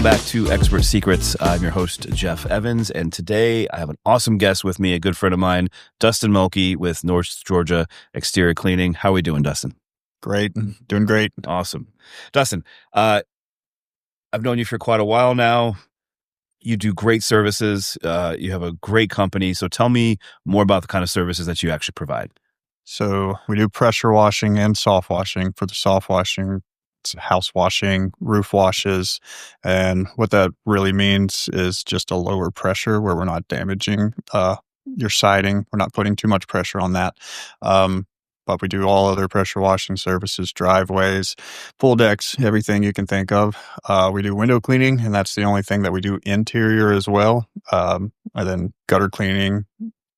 back to Expert Secrets. I'm your host, Jeff Evans, and today I have an awesome guest with me, a good friend of mine, Dustin Mulkey with North Georgia Exterior Cleaning. How are we doing, Dustin? Great. Doing great. Awesome. Dustin, I've known you for quite a while now. You do great services. You have a great company. So tell me more about the kind of services that you actually provide. So we do pressure washing and soft washing. For the soft washing, it's house washing, roof washes. And what that really means is just a lower pressure where we're not damaging your siding. We're not putting too much pressure on that. But we do all other pressure washing services, driveways, pool decks, everything you can think of. We do window cleaning, and that's the only thing that we do interior as well. And then gutter cleaning,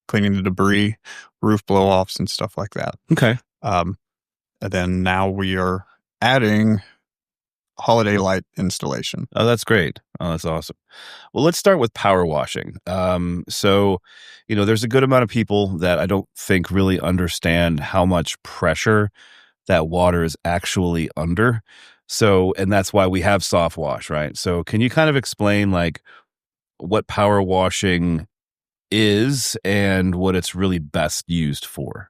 cleaning the debris, roof blow-offs, and stuff like that. Okay. And then now we are adding holiday light installation. Oh, that's great. Oh, that's awesome. Well, let's start with power washing. So, there's a good amount of people that I don't think really understand how much pressure that water is actually under. So, and that's why we have soft wash, right? So can you kind of explain like what power washing is and what it's really best used for?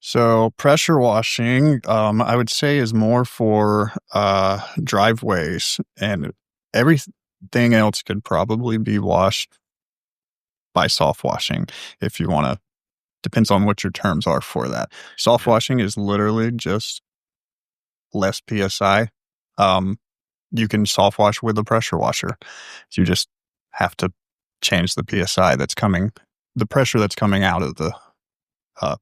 So pressure washing, I would say, is more for driveways, and everything else could probably be washed by soft washing if you want to. Depends on what your terms are for that. Soft washing is literally just less PSI. You can soft wash with a pressure washer. You just have to change the PSI the pressure that's coming out of the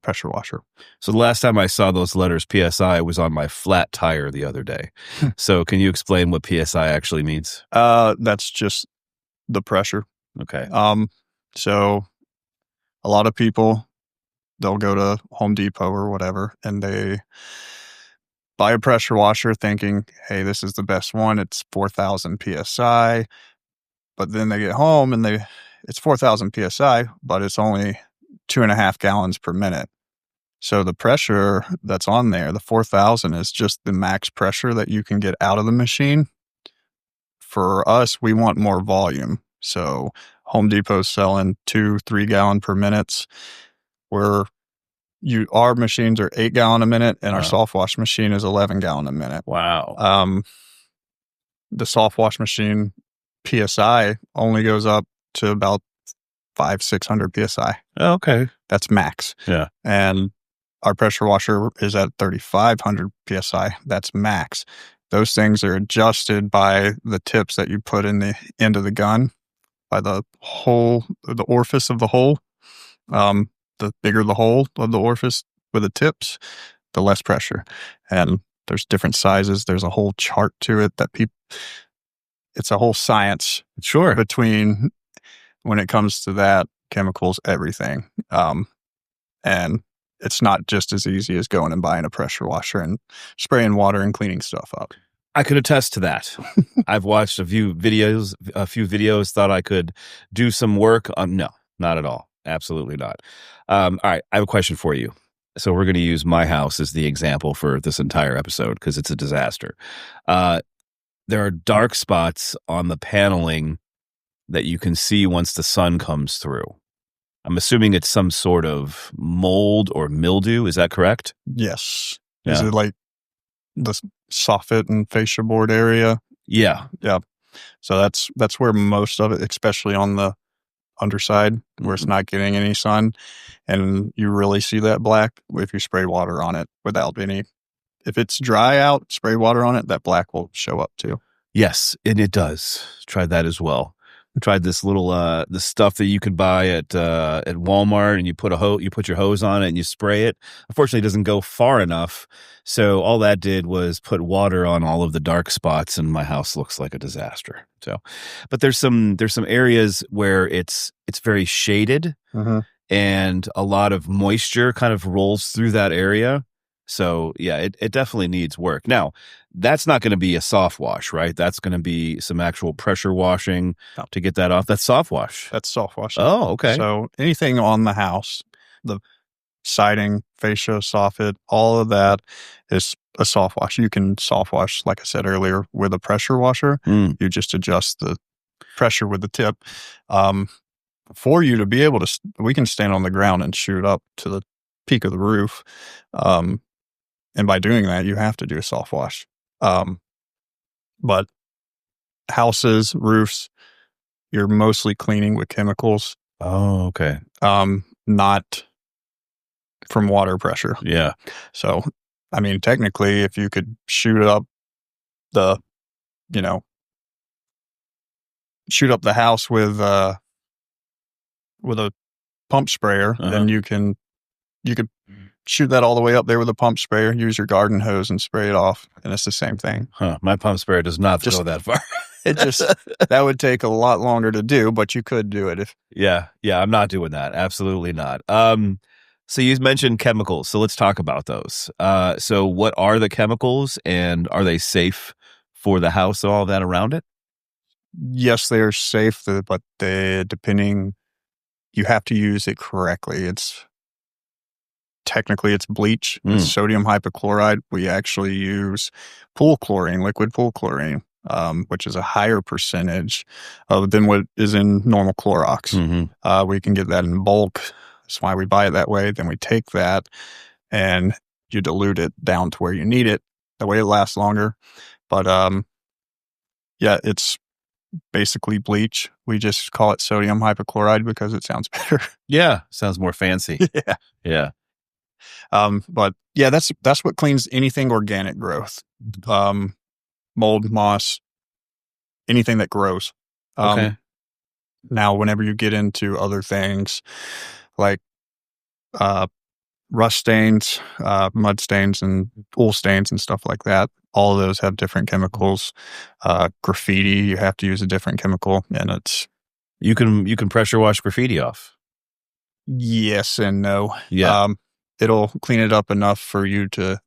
pressure washer. So the last time I saw those letters PSI was on my flat tire the other day. So can you explain what PSI actually means? That's just the pressure. Okay. So a lot of people, they'll go to Home Depot or whatever, and they buy a pressure washer thinking, hey, this is the best one. It's 4,000 PSI. But then they get home and it's 4,000 PSI, but it's only 2.5 gallons per minute. So the pressure that's on there, the 4,000, is just the max pressure that you can get out of the machine. For us, we want more volume. So Home Depot's selling 2-3 gallon per minutes, where our machines are 8 gallon a minute, and our soft wash machine is 11 gallon a minute. Wow. The soft wash machine PSI only goes up to about 500-600 PSI. Oh, okay. That's max. Yeah. And our pressure washer is at 3,500 PSI. That's max. Those things are adjusted by the tips that you put in the end of the gun, by the orifice of the hole. The bigger the hole of the orifice with the tips, the less pressure. And there's different sizes. There's a whole chart to it it's a whole science. Sure. Between when it comes to that, chemicals, everything. And it's not just as easy as going and buying a pressure washer and spraying water and cleaning stuff up. I could attest to that. I've watched a few videos, thought I could do some work. No, not at all. Absolutely not. All right. I have a question for you. So we're going to use my house as the example for this entire episode because it's a disaster. There are dark spots on the paneling that you can see once the sun comes through. I'm assuming it's some sort of mold or mildew. Is that correct? Yes. Yeah. Is it like the soffit and fascia board area? Yeah. Yeah. So that's where most of it, especially on the underside where it's not getting any sun. And you really see that black if you spray water on it if it's dry out, spray water on it, that black will show up too. Yes, and it does. Tried that as well. Tried this little the stuff that you could buy at Walmart, and you put your hose on it and you spray it. Unfortunately, it doesn't go far enough. So all that did was put water on all of the dark spots, and my house looks like a disaster. So, but there's some areas where it's very shaded, and a lot of moisture kind of rolls through that area. So yeah, it definitely needs work. Now, that's not going to be a soft wash, right? That's going to be some actual pressure washing to get that off. That's soft wash. That's soft washing. Oh, okay. So anything on the house, the siding, fascia, soffit, all of that is a soft wash. You can soft wash, like I said earlier, with a pressure washer. You just adjust the pressure with the tip. For you to be able to, we can stand on the ground and shoot up to the peak of the roof. And by doing that, you have to do a soft wash. But houses, roofs, you're mostly cleaning with chemicals. Oh, okay. Not from water pressure. Yeah. So, I mean, technically, if you could shoot up the house with a pump sprayer, then you could shoot that all the way up there with a pump sprayer, use your garden hose and spray it off, and it's the same thing. My pump sprayer does not go that far. That would take a lot longer to do, but you could do it if. Yeah, I'm not doing that. Absolutely not. So you mentioned chemicals, so let's talk about those. So what are the chemicals, and are they safe for the house and all that around it? Yes, they are safe, but you have to use it correctly. Technically it's bleach. It's sodium hypochlorite. We actually use liquid pool chlorine, which is a higher percentage than what is in normal Clorox. We can get that in bulk. That's why we buy it that way. Then we take that and you dilute it down to where you need it. That way it lasts longer. But it's basically bleach. We just call it sodium hypochlorite because it sounds better. Yeah, sounds more fancy. Yeah. But yeah, that's what cleans anything organic growth. Mold, moss, anything that grows. Okay. Now, whenever you get into other things like rust stains, mud stains, and oil stains and stuff like that, all of those have different chemicals. Graffiti, you have to use a different chemical, and it's you can pressure wash graffiti off. Yes and no. Yeah. It'll clean it up enough for you to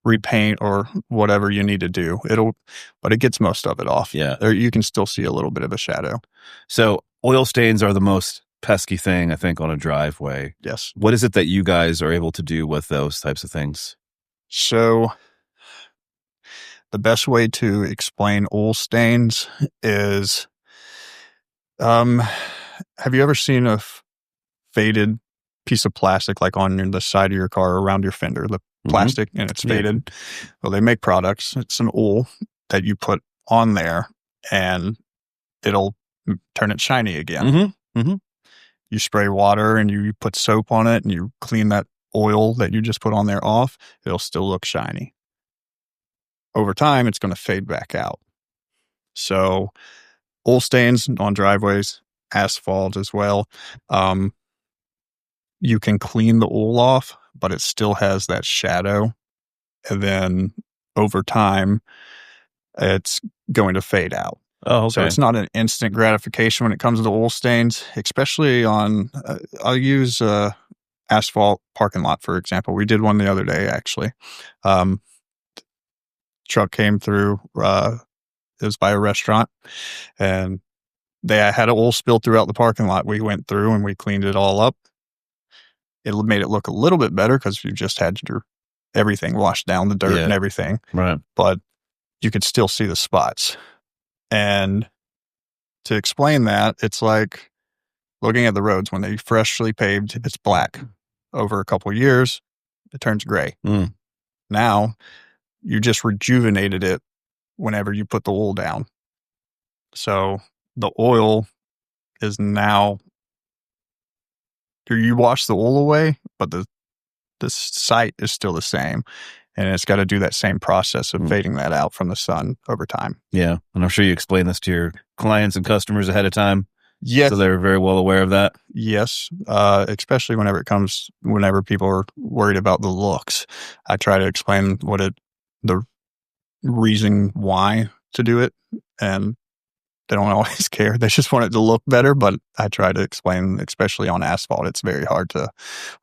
repaint or whatever you need to do. But it gets most of it off. Yeah. You can still see a little bit of a shadow. So oil stains are the most pesky thing, I think, on a driveway. Yes. What is it that you guys are able to do with those types of things? So the best way to explain oil stains is, have you ever seen a faded piece of plastic like on the side of your car around your fender, the plastic, and it's faded? Well, they make products. It's an oil that you put on there and it'll turn it shiny again. You spray water and you put soap on it and you clean that oil that you just put on there off, it'll still look shiny. Over time, it's going to fade back out. So oil stains on driveways, asphalt as well. You can clean the oil off, but it still has that shadow. And then over time, it's going to fade out. Oh, okay. So it's not an instant gratification when it comes to oil stains, especially on, I'll use asphalt parking lot, for example. We did one the other day, actually. Truck came through, it was by a restaurant, and they had an oil spill throughout the parking lot. We went through and we cleaned it all up. It made it look a little bit better because you just had your everything washed down, the dirt and everything. Right. But you could still see the spots. And to explain that, it's like looking at the roads when they freshly paved, it's black. Over a couple of years, it turns gray. Now, you just rejuvenated it whenever you put the oil down. So the oil is now, you wash the oil away, but the site is still the same. And it's got to do that same process of fading that out from the sun over time. Yeah. And I'm sure you explain this to your clients and customers ahead of time. Yes. So they're very well aware of that. Yes. Especially whenever people are worried about the looks. I try to explain the reason why to do it. And they don't always care. They just want it to look better. But I try to explain, especially on asphalt, it's very hard to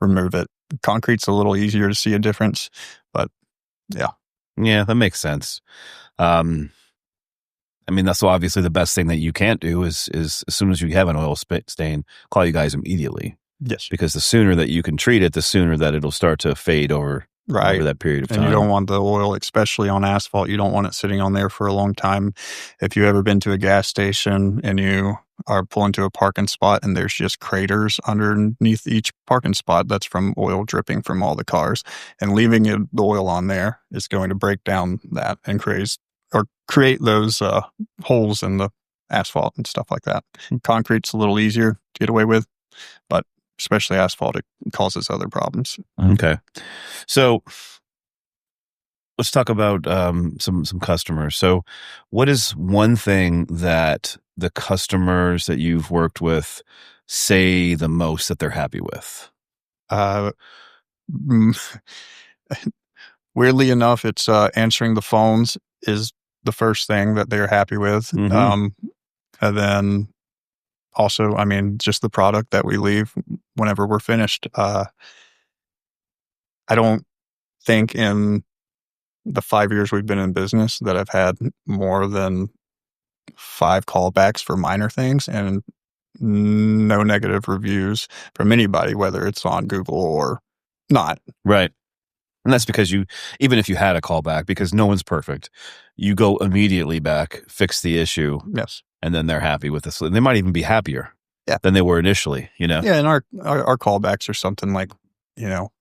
remove it. Concrete's a little easier to see a difference, but yeah. Yeah, that makes sense. I mean, that's obviously the best thing that you can't do is as soon as you have an oil stain, call you guys immediately. Yes. Because the sooner that you can treat it, the sooner that it'll start to fade over Right. over that period of And you don't time. want the oil, especially on asphalt, you don't want it sitting on there for a long time. If you've ever been to a gas station and you are pulling to a parking spot and there's just craters underneath each parking spot, that's from oil dripping from all the cars. And leaving the oil on there is going to break down that and create those holes in the asphalt and stuff like that. Concrete's a little easier to get away with, but especially asphalt, it causes other problems. Okay. So let's talk about some customers. So what is one thing that the customers that you've worked with say the most that they're happy with? Mm, Weirdly enough, it's answering the phones is the first thing that they're happy with. Mhm. And then also, I mean, just the product that we leave whenever we're finished. I don't think in the 5 years we've been in business that I've had more than 5 callbacks for minor things and no negative reviews from anybody, whether it's on Google or not. Right. And that's because even if you had a callback, because no one's perfect, you go immediately back, fix the issue, Yes. and then they're happy with this. They might even be happier Yeah. than they were initially, you know? Yeah, and our callbacks are something like, you know,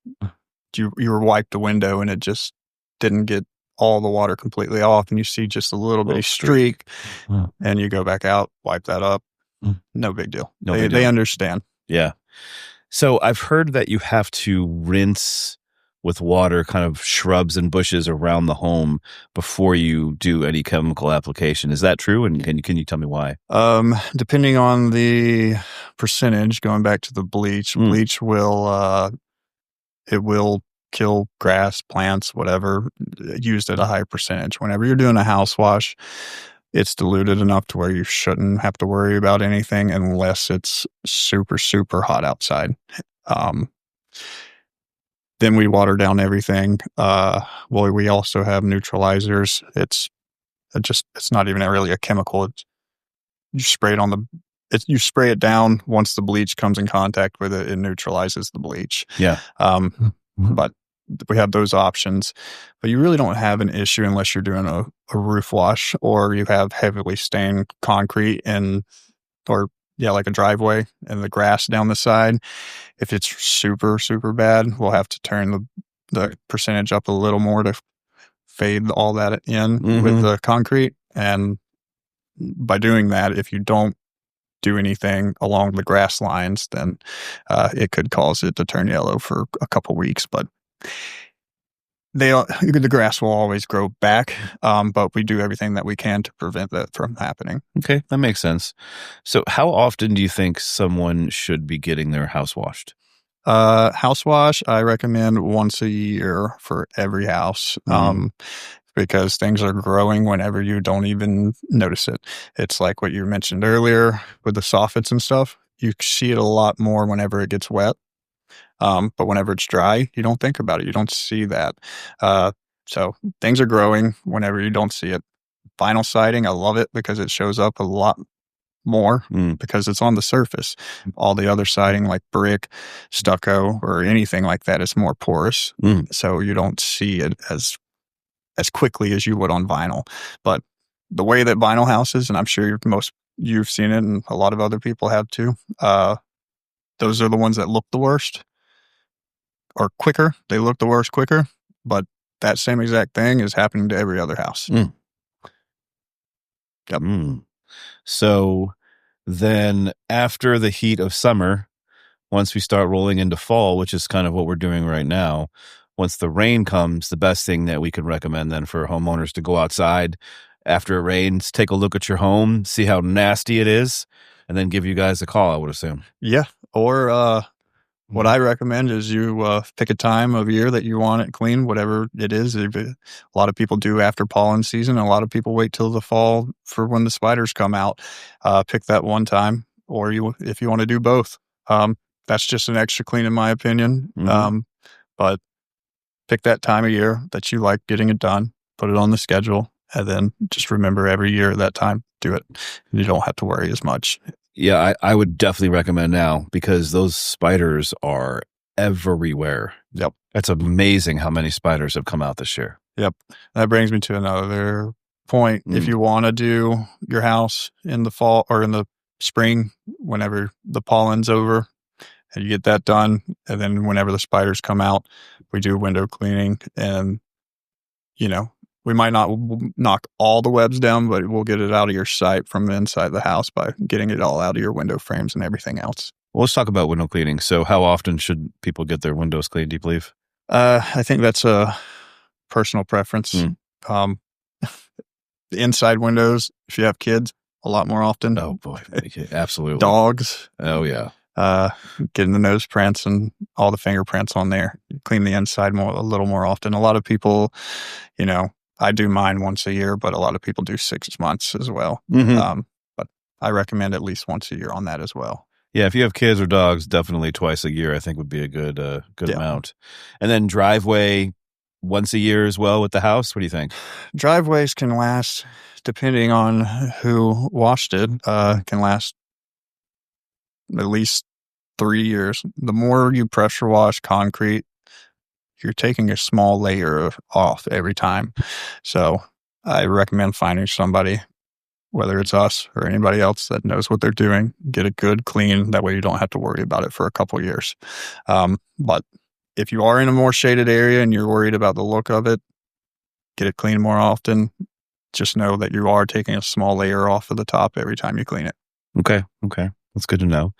you were wiped the window and it just didn't get all the water completely off, and you see just a little bitty streak, and you go back out, wipe that up. No big deal. No big deal. They understand. Yeah. So I've heard that you have to rinse with water kind of shrubs and bushes around the home before you do any chemical application. Is that true? And can you tell me why? Depending on the percentage, going back to the bleach, bleach will it will kill grass, plants, whatever, used at a high percentage. Whenever you're doing a house wash, it's diluted enough to where you shouldn't have to worry about anything unless it's super, super hot outside. Then we water down everything. We also have neutralizers. It's not even really a chemical. You spray it down. Once the bleach comes in contact with it, it neutralizes the bleach. Yeah. But we have those options. But you really don't have an issue unless you're doing a roof wash or you have heavily stained concrete like a driveway and the grass down the side. If it's super, super bad, we'll have to turn the percentage up a little more to fade all that in with the concrete. And by doing that, if you don't do anything along the grass lines, then it could cause it to turn yellow for a couple weeks. But the grass will always grow back, but we do everything that we can to prevent that from happening. Okay, that makes sense. So how often do you think someone should be getting their house washed? House wash, I recommend once a year for every house. Because things are growing whenever you don't even notice it. It's like what you mentioned earlier with the soffits and stuff. You see it a lot more whenever it gets wet. But whenever it's dry, you don't think about it. You don't see that. So things are growing whenever you don't see it. Vinyl siding, I love it because it shows up a lot more because it's on the surface. All the other siding like brick, stucco, or anything like that is more porous. So you don't see it as quickly as you would on vinyl. But the way that vinyl houses, and I'm sure you've seen it and a lot of other people have too, those are the ones that look the worst or quicker. They look the worst quicker, but that same exact thing is happening to every other house. Yep. So then after the heat of summer, once we start rolling into fall, which is kind of what we're doing right now, once the rain comes, the best thing that we could recommend then for homeowners to go outside after it rains, take a look at your home, see how nasty it is, and then give you guys a call, I would assume. Yeah. Or what I recommend is you pick a time of year that you want it clean, whatever it is. A lot of people do after pollen season. A lot of people wait till the fall for when the spiders come out. Pick that one time, or if you want to do both. That's just an extra clean in my opinion. But pick that time of year that you like getting it done, put it on the schedule, and then just remember every year at that time, do it. You don't have to worry as much. Yeah, I would definitely recommend now because those spiders are everywhere. Yep. That's amazing how many spiders have come out this year. Yep. That brings me to another point. If you want to do your house in the fall or in the spring, whenever the pollen's over, and you get that done, and then whenever the spiders come out, we do window cleaning, and we might not knock all the webs down, but we'll get it out of your sight from inside the house by getting it all out of your window frames and everything else. Well, let's talk about window cleaning. So how often should people get their windows cleaned, do you believe? I think that's a personal preference. The inside windows, if you have kids, a lot more often. Oh boy, absolutely. Dogs. Oh yeah. Getting the nose prints and all the fingerprints on there. Clean the inside a little more often. A lot of people, I do mine once a year, but a lot of people do 6 months as well. But I recommend at least once a year on that as well. Yeah, if you have kids or dogs, definitely twice a year I think would be a good amount. And then driveway once a year as well with the house. What do you think? Driveways can last, depending on who washed it, can last at least 3 years. The more you pressure wash concrete, you're taking a small layer off every time. So I recommend finding somebody, whether it's us or anybody else that knows what they're doing, get a good clean. That way you don't have to worry about it for a couple of years. But if you are in a more shaded area and you're worried about the look of it, get it cleaned more often. Just know that you are taking a small layer off of the top every time you clean it. Okay. That's good to know.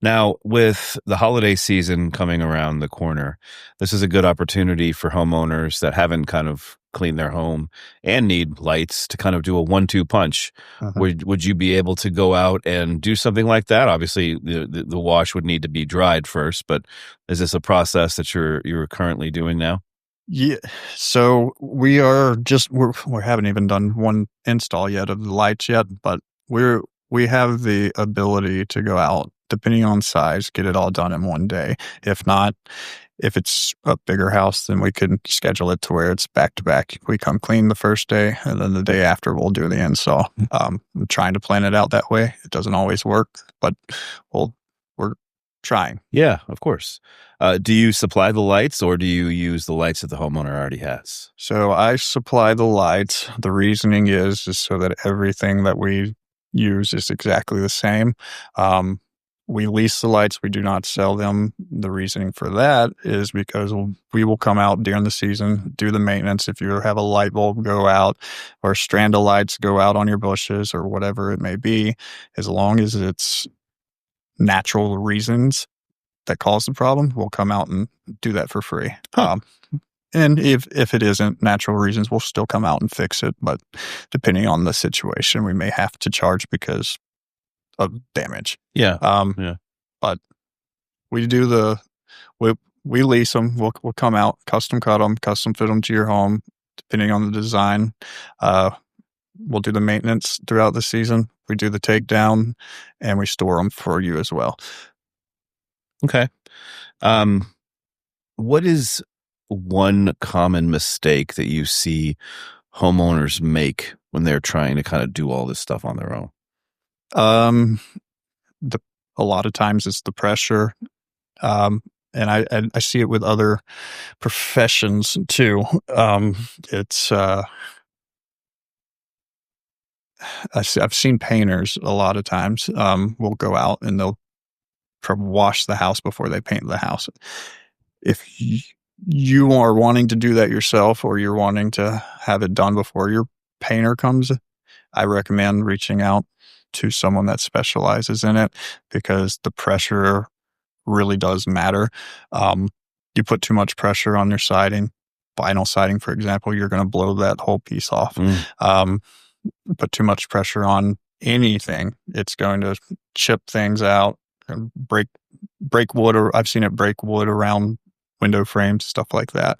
Now, with the holiday season coming around the corner, this is a good opportunity for homeowners that haven't kind of cleaned their home and need lights to kind of do a 1-2 punch. Would you be able to go out and do something like that? Obviously, the wash would need to be dried first, but is this a process that you're currently doing now? Yeah. So we haven't even done one install yet of the lights yet, but we have the ability to go out, depending on size, get it all done in one day. If not, if it's a bigger house, then we could schedule it to where it's back to back. We come clean the first day, and then the day after we'll do the install. I'm trying to plan it out that way. It doesn't always work, but we're trying. Yeah, of course. Do you supply the lights, or do you use the lights that the homeowner already has? So I supply the lights. The reasoning is so that everything that we use is exactly the same. We lease the lights. We do not sell them. The reasoning for that is because we will come out during the season, do the maintenance. If you have a light bulb go out or a strand of lights go out on your bushes or whatever it may be, as long as it's natural reasons that cause the problem, we'll come out and do that for free. And if it isn't natural reasons, we'll still come out and fix it. But depending on the situation, we may have to charge because of damage. Yeah. But we do we lease them. We'll come out, custom cut them, custom fit them to your home, depending on the design. We'll do the maintenance throughout the season. We do the takedown, and we store them for you as well. Okay. What is one common mistake that you see homeowners make when they're trying to kind of do all this stuff on their own? A lot of times it's the pressure. And I see it with other professions too. I've seen painters a lot of times will go out and they'll wash the house before they paint the house. If you are wanting to do that yourself, or you're wanting to have it done before your painter comes, I recommend reaching out to someone that specializes in it, because the pressure really does matter. You put too much pressure on your siding, vinyl siding, for example, you're going to blow that whole piece off. Put too much pressure on anything, it's going to chip things out and break wood, or I've seen it break wood around window frames, stuff like that.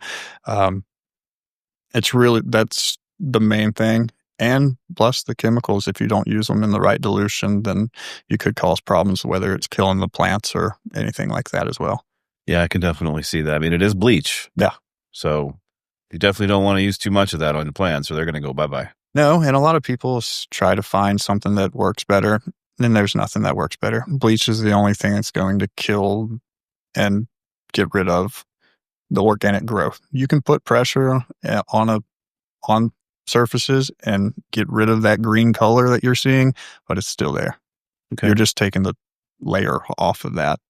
That's the main thing. And plus the chemicals, if you don't use them in the right dilution, then you could cause problems, whether it's killing the plants or anything like that as well. Yeah, I can definitely see that. I mean, it is bleach. Yeah. So you definitely don't want to use too much of that on the plants, or they're going to go bye-bye. No, and a lot of people try to find something that works better. And there's nothing that works better. Bleach is the only thing that's going to kill and get rid of the organic growth. You can put pressure on surfaces and get rid of that green color that you're seeing, but it's still there. Okay. You're just taking the layer off of that,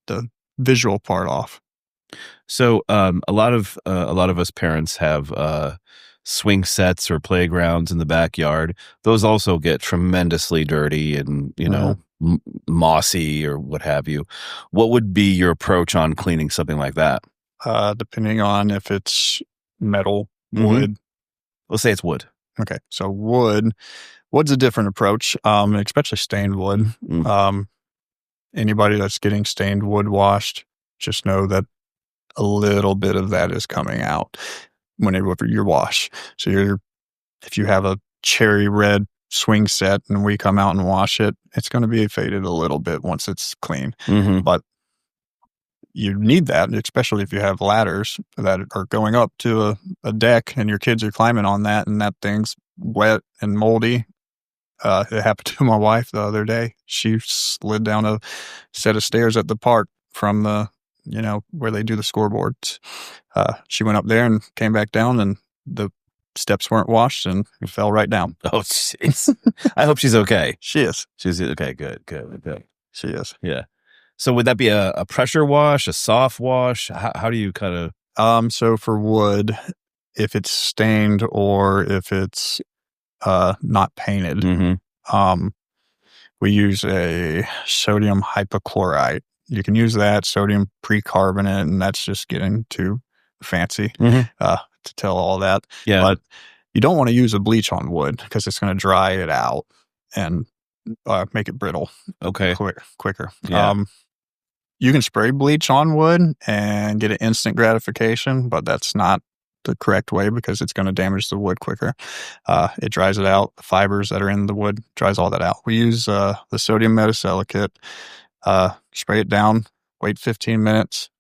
the visual part off. So a lot of us parents have swing sets or playgrounds in the backyard. Those also get tremendously dirty and mossy or what have you. What would be your approach on cleaning something like that? Depending on if it's metal, wood. Let's say it's wood. Okay, so wood's a different approach, especially stained wood. Anybody that's getting stained wood washed, just know that a little bit of that is coming out whenever you wash. So if you have a cherry red swing set and we come out and wash it, it's going to be faded a little bit once it's clean. But you need that, especially if you have ladders that are going up to a deck and your kids are climbing on that and that thing's wet and moldy. It happened to my wife the other day. She slid down a set of stairs at the park from the, where they do the scoreboards. She went up there and came back down and the steps weren't washed and fell right down. Oh, jeez. I hope she's okay. She is. She's okay. Good. She is. Yeah. So would that be a pressure wash, a soft wash? How do you kind of? So for wood, if it's stained or if it's not painted, we use a sodium hypochlorite. You can use that, sodium percarbonate, and that's just getting too fancy to tell all that. Yeah. But you don't want to use a bleach on wood because it's going to dry it out and make it brittle. Okay. Quicker. Yeah. You can spray bleach on wood and get an instant gratification, but that's not the correct way because it's going to damage the wood quicker. It dries it out. The fibers that are in the wood dries all that out. We use the sodium metasilicate, spray it down, wait 15 minutes,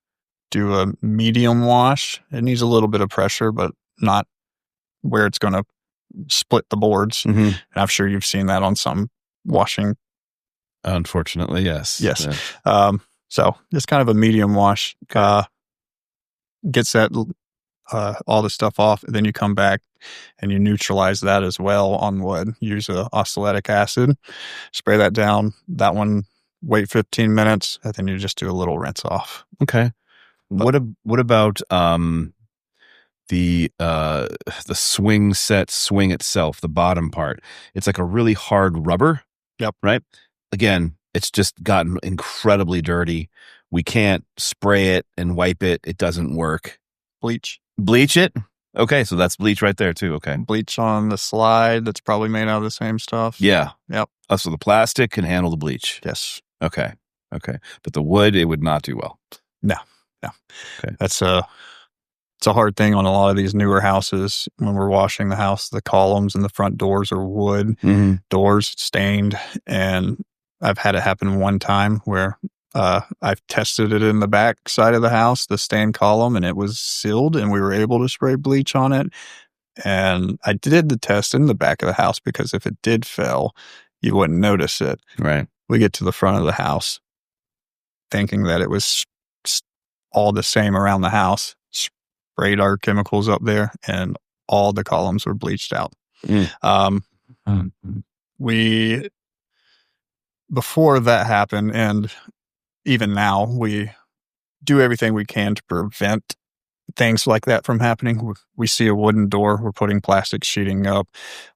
do a medium wash. It needs a little bit of pressure, but not where it's going to split the boards. And I'm sure you've seen that on some washing. Unfortunately, yes. Yes. Yeah. So it's kind of a medium wash. Gets that all the stuff off, and then you come back and you neutralize that as well on wood. Use oxalic acid, spray that down. That one, wait 15 minutes, and then you just do a little rinse off. Okay. What about the swing itself, the bottom part? It's like a really hard rubber. Yep. Right. Again, it's just gotten incredibly dirty. We can't spray it and wipe it. It doesn't work. Bleach it. Okay, so that's bleach right there too. Okay, bleach on the slide. That's probably made out of the same stuff. Yeah. Yep. So the plastic can handle the bleach. Yes. Okay. But the wood, it would not do well. No. Okay. It's a hard thing on a lot of these newer houses. When we're washing the house, the columns and the front doors are wood doors, stained, and I've had it happen one time where I've tested it in the back side of the house, the stained column, and it was sealed, and we were able to spray bleach on it. And I did the test in the back of the house because if it did fail, you wouldn't notice it. Right. We get to the front of the house thinking that it was all the same around the house, sprayed our chemicals up there, and all the columns were bleached out. Before that happened, and even now, we do everything we can to prevent things like that from happening. We see a wooden door, we're putting plastic sheeting up.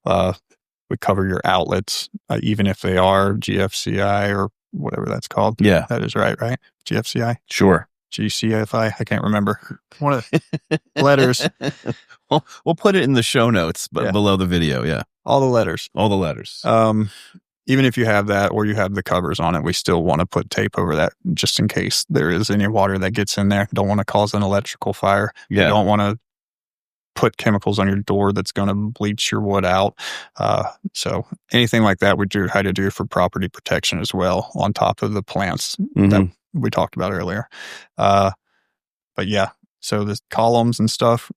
We cover your outlets, even if they are GFCI or whatever that's called. Yeah. That is right? GFCI? Sure. GCFI? I can't remember. One of the letters. We'll put it in the show notes below the video. Yeah. All the letters. Even if you have that or you have the covers on it, we still want to put tape over that just in case there is any water that gets in there. Don't want to cause an electrical fire. Yeah. You don't want to put chemicals on your door that's going to bleach your wood out. So anything like that we try to do for property protection as well on top of the plants that we talked about earlier. But yeah, so the columns and stuff,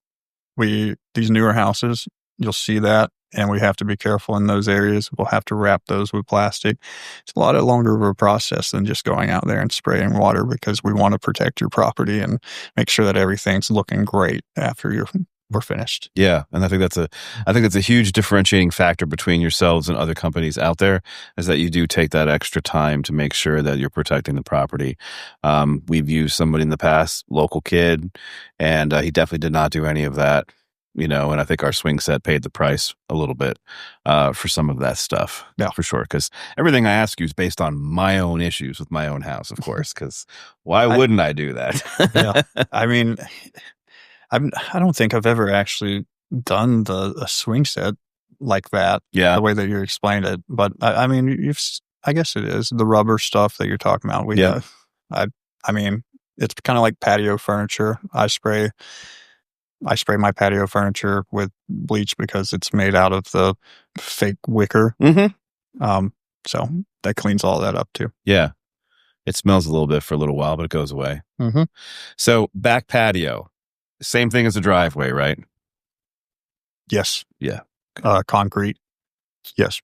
these newer houses, you'll see that. And we have to be careful in those areas. We'll have to wrap those with plastic. It's a lot longer of a process than just going out there and spraying water, because we want to protect your property and make sure that everything's looking great after we're finished. Yeah, and I think that's a huge differentiating factor between yourselves and other companies out there, is that you do take that extra time to make sure that you're protecting the property. We've used somebody in the past, local kid, and he definitely did not do any of that. And I think our swing set paid the price a little bit for some of that stuff. Yeah, for sure. Because everything I ask you is based on my own issues with my own house, of course. Because why wouldn't I do that? Yeah, I mean, I don't think I've ever actually done a swing set like that. Yeah, the way that you explained it. But I mean, I guess it is the rubber stuff that you're talking about. I mean, it's kind of like patio furniture. I spray my patio furniture with bleach because it's made out of the fake wicker. Mm-hmm. So that cleans all that up too. Yeah. It smells a little bit for a little while, but it goes away. Mm-hmm. So back patio, same thing as a driveway, right? Yes. Yeah. Concrete. Yes.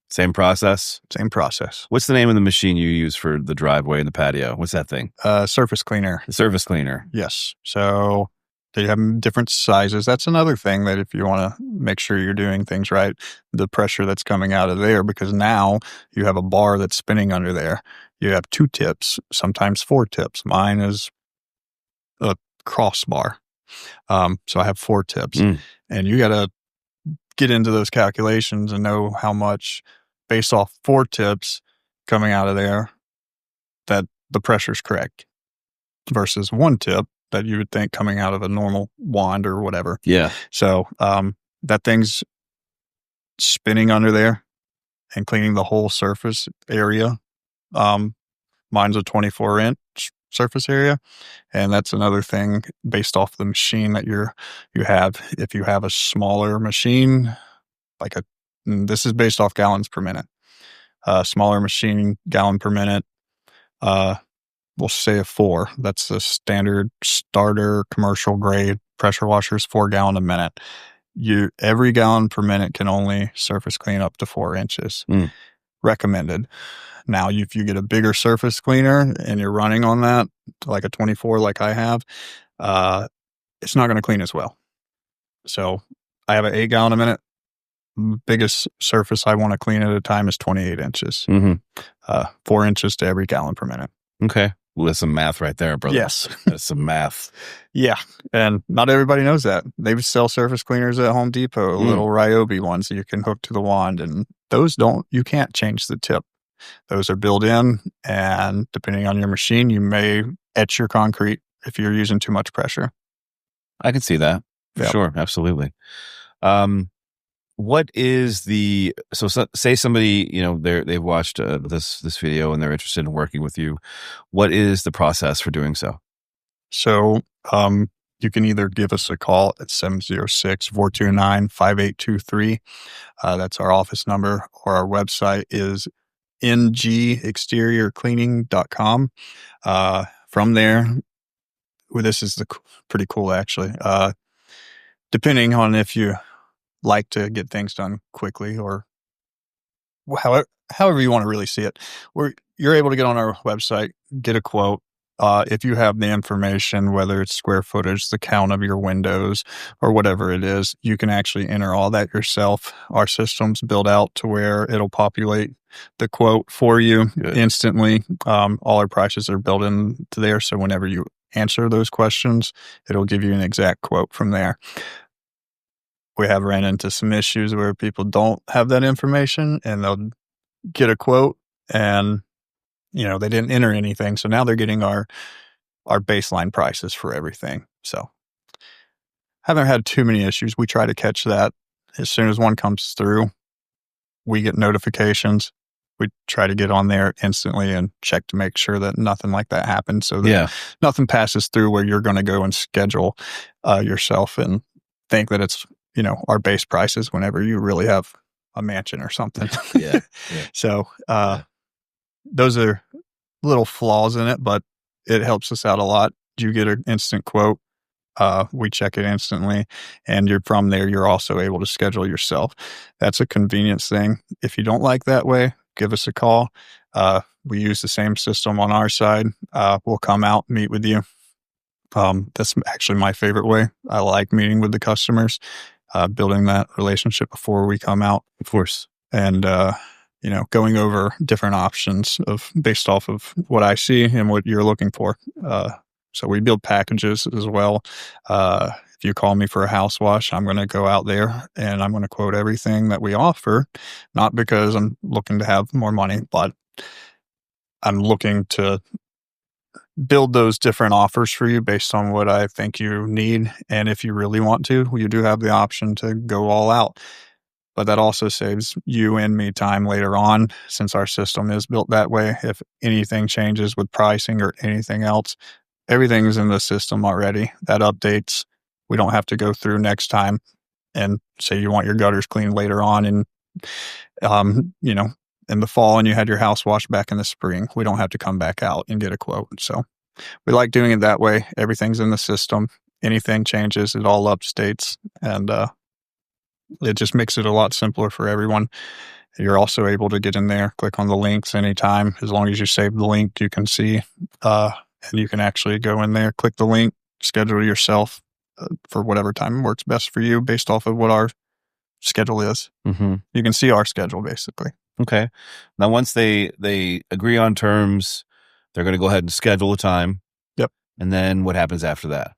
Same process? Same process. What's the name of the machine you use for the driveway and the patio? What's that thing? Surface cleaner. The surface cleaner. Yes. So they have different sizes. That's another thing that if you want to make sure you're doing things right, the pressure that's coming out of there, because now you have a bar that's spinning under there. You have 2 tips, sometimes 4 tips. Mine is a crossbar. So I have 4 tips. And you got to get into those calculations and know how much, based off 4 tips coming out of there, that the pressure's correct versus 1 tip that you would think coming out of a normal wand or whatever. Yeah. So that thing's spinning under there and cleaning the whole surface area. Mine's a 24-inch surface area, and that's another thing based off the machine that you have. If you have a smaller machine, this is based off gallons per minute. Smaller machine, gallon per minute. We'll say a 4. That's the standard starter commercial grade pressure washers, 4 gallon a minute. Every gallon per minute can only surface clean up to 4 inches. Recommended. Now, if you get a bigger surface cleaner and you're running on that, like a 24 like I have, it's not going to clean as well. So I have an 8 gallon a minute. Biggest surface I want to clean at a time is 28 inches. 4 inches to every gallon per minute. Okay. Well, that's some math right there, brother. Yes. That's some math. Yeah. And not everybody knows that. They sell surface cleaners at Home Depot, little Ryobi ones that you can hook to the wand. And those you can't change the tip. Those are built in. And depending on your machine, you may etch your concrete if you're using too much pressure. I can see that. For sure. Absolutely. What is say somebody, they've watched this video and they're interested in working with you. What is the process for doing so? So, you can either give us a call at 706-429-5823. That's our office number, or our website is ngexteriorcleaning.com. From there, this is pretty cool actually. Depending on if you like to get things done quickly or however you want to really see it, you're able to get on our website, get a quote. If you have the information, whether it's square footage, the count of your windows, or whatever it is, you can actually enter all that yourself. Our system's built out to where it'll populate the quote for you instantly. All our prices are built into there, so whenever you answer those questions, it'll give you an exact quote from there. We have ran into some issues where people don't have that information and they'll get a quote and, they didn't enter anything. So now they're getting our baseline prices for everything. So haven't had too many issues. We try to catch that as soon as one comes through. We get notifications. We try to get on there instantly and check to make sure that nothing like that happens. So that nothing passes through where you're going to go and schedule yourself and think that it's, our base prices whenever you really have a mansion or something. So, those are little flaws in it, but it helps us out a lot. You get an instant quote. We check it instantly, and you're from there, you're also able to schedule yourself. That's a convenience thing. If you don't like that way, give us a call. We use the same system on our side. We'll come out, meet with you. That's actually my favorite way. I like meeting with the customers, building that relationship before we come out. Of course. And, going over different options based off of what I see and what you're looking for. So we build packages as well. If you call me for a house wash, I'm going to go out there and I'm going to quote everything that we offer, not because I'm looking to have more money, but I'm looking to build those different offers for you based on what I think you need. And if you really want to, you do have the option to go all out. But that also saves you and me time later on, since our system is built that way. If anything changes with pricing or anything else, everything's in the system already. That updates. We don't have to go through next time and say you want your gutters cleaned later on and, in the fall and you had your house washed back in the spring. We don't have to come back out and get a quote. So we like doing it that way. Everything's in the system. Anything changes, it all updates. And, it just makes it a lot simpler for everyone. You're also able to get in there, click on the links anytime. As long as you save the link, you can see, and you can actually go in there, click the link, schedule yourself for whatever time works best for you based off of what our schedule is. Mm-hmm. You can see our schedule basically. Okay. Now, once they agree on terms, they're going to go ahead and schedule a time. Yep. And then what happens after that?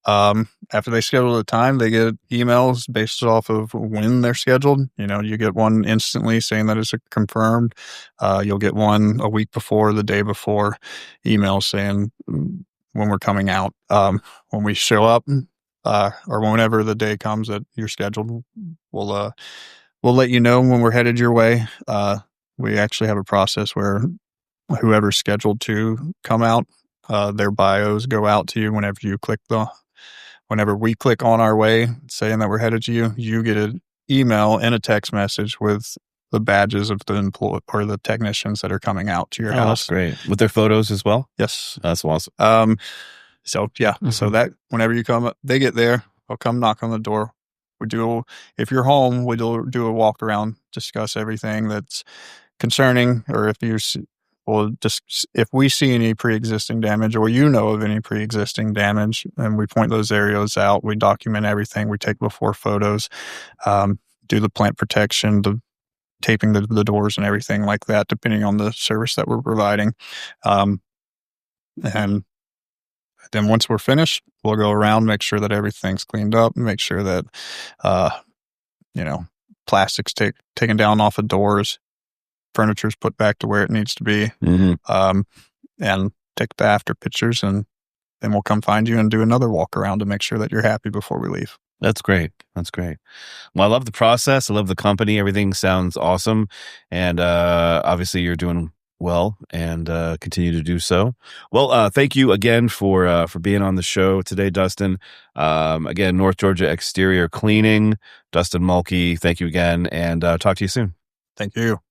After they schedule the time, they get emails based off of when they're scheduled. You get one instantly saying that it's confirmed. You'll get one a week before, the day before, emails saying when we're coming out. When we show up, or whenever the day comes that you're scheduled, we'll let you know when we're headed your way. We actually have a process where whoever's scheduled to come out, their bios go out to you whenever we click on our way saying that we're headed to you, you get an email and a text message with the badges of the employee or the technicians that are coming out to your house. That's great. With their photos as well? Yes. That's awesome. So that whenever you come up, they get there, they'll come knock on the door. If you're home, we do a walk around, discuss everything that's concerning, or if we see any pre-existing damage or of any pre-existing damage, and we point those areas out, we document everything, we take before photos, do the plant protection, the taping the doors and everything like that, depending on the service that we're providing. And then once we're finished, we'll go around, make sure that everything's cleaned up, make sure that, plastic's taken down off of doors, furniture's put back to where it needs to be, and take the after pictures, and then we'll come find you and do another walk around to make sure that you're happy before we leave. That's great. Well, I love the process. I love the company. Everything sounds awesome. And obviously you're doing well and continue to do so. Well, thank you again for being on the show today, Dustin. Again, North Georgia Exterior Cleaning, Dustin Mulkey, thank you again, and talk to you soon. Thank you.